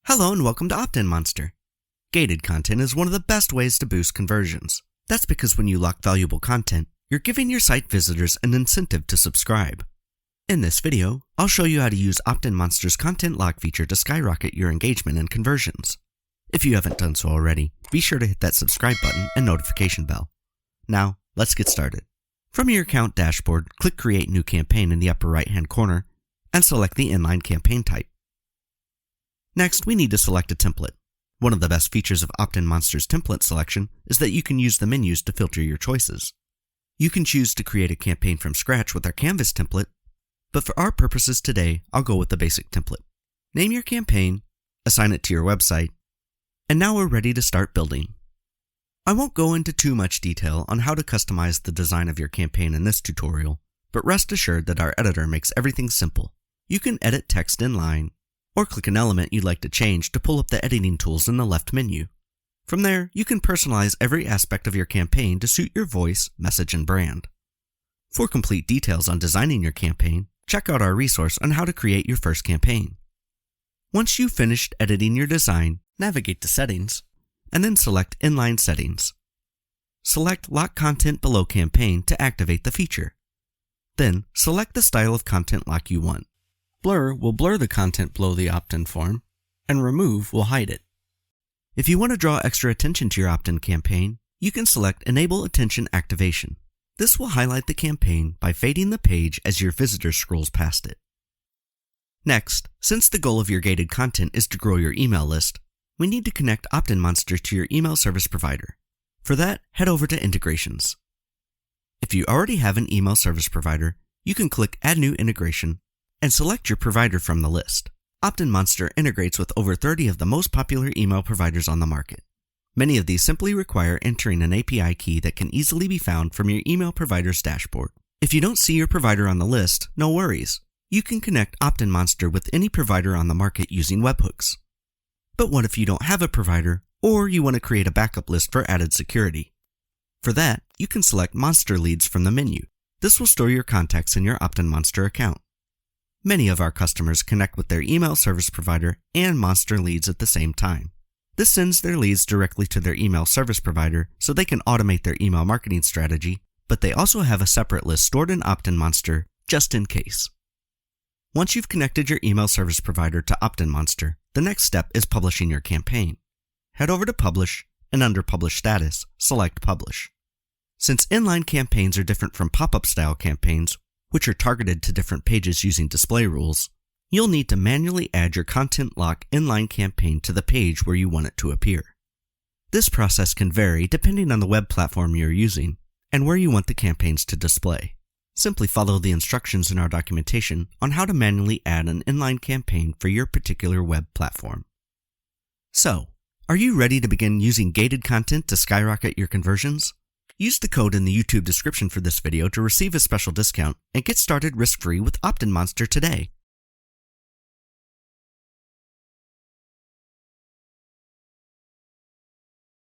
Hello and welcome to OptinMonster. Gated content is one of the best ways to boost conversions. That's because when you lock valuable content, you're giving your site visitors an incentive to subscribe. In this video, I'll show you how to use OptinMonster's content lock feature to skyrocket your engagement and conversions. If you haven't done so already, be sure to hit that subscribe button and notification bell. Now, let's get started. From your account dashboard, click Create New Campaign in the upper right-hand corner and select the inline campaign type. Next, we need to select a template. One of the best features of OptinMonster's template selection is that you can use the menus to filter your choices. You can choose to create a campaign from scratch with our Canvas template, but for our purposes today, I'll go with the basic template. Name your campaign, assign it to your website, and now we're ready to start building. I won't go into too much detail on how to customize the design of your campaign in this tutorial, but rest assured that our editor makes everything simple. You can edit text inline, or click an element you'd like to change to pull up the editing tools in the left menu. From there, you can personalize every aspect of your campaign to suit your voice, message, and brand. For complete details on designing your campaign, check out our resource on how to create your first campaign. Once you've finished editing your design, navigate to Settings, and then select Inline Settings. Select Lock Content Below Campaign to activate the feature. Then, select the style of content lock you want. Blur will blur the content below the opt-in form, and Remove will hide it. If you want to draw extra attention to your opt-in campaign, you can select Enable Attention Activation. This will highlight the campaign by fading the page as your visitor scrolls past it. Next, since the goal of your gated content is to grow your email list, we need to connect OptinMonster to your email service provider. For that, head over to Integrations. If you already have an email service provider, you can click Add New Integration and select your provider from the list. OptinMonster integrates with over 30 of the most popular email providers on the market. Many of these simply require entering an API key that can easily be found from your email provider's dashboard. If you don't see your provider on the list, no worries. You can connect OptinMonster with any provider on the market using webhooks. But what if you don't have a provider, or you want to create a backup list for added security? For that, you can select Monster Leads from the menu. This will store your contacts in your OptinMonster account. Many of our customers connect with their email service provider and Monster Leads at the same time. This sends their leads directly to their email service provider so they can automate their email marketing strategy, but they also have a separate list stored in OptinMonster just in case. Once you've connected your email service provider to OptinMonster, the next step is publishing your campaign. Head over to Publish, and under Publish Status, select Publish. Since inline campaigns are different from pop-up style campaigns, which are targeted to different pages using display rules, you'll need to manually add your content lock inline campaign to the page where you want it to appear. This process can vary depending on the web platform you're using and where you want the campaigns to display. Simply follow the instructions in our documentation on how to manually add an inline campaign for your particular web platform. So, are you ready to begin using gated content to skyrocket your conversions? Use the code in the YouTube description for this video to receive a special discount and get started risk-free with OptinMonster today.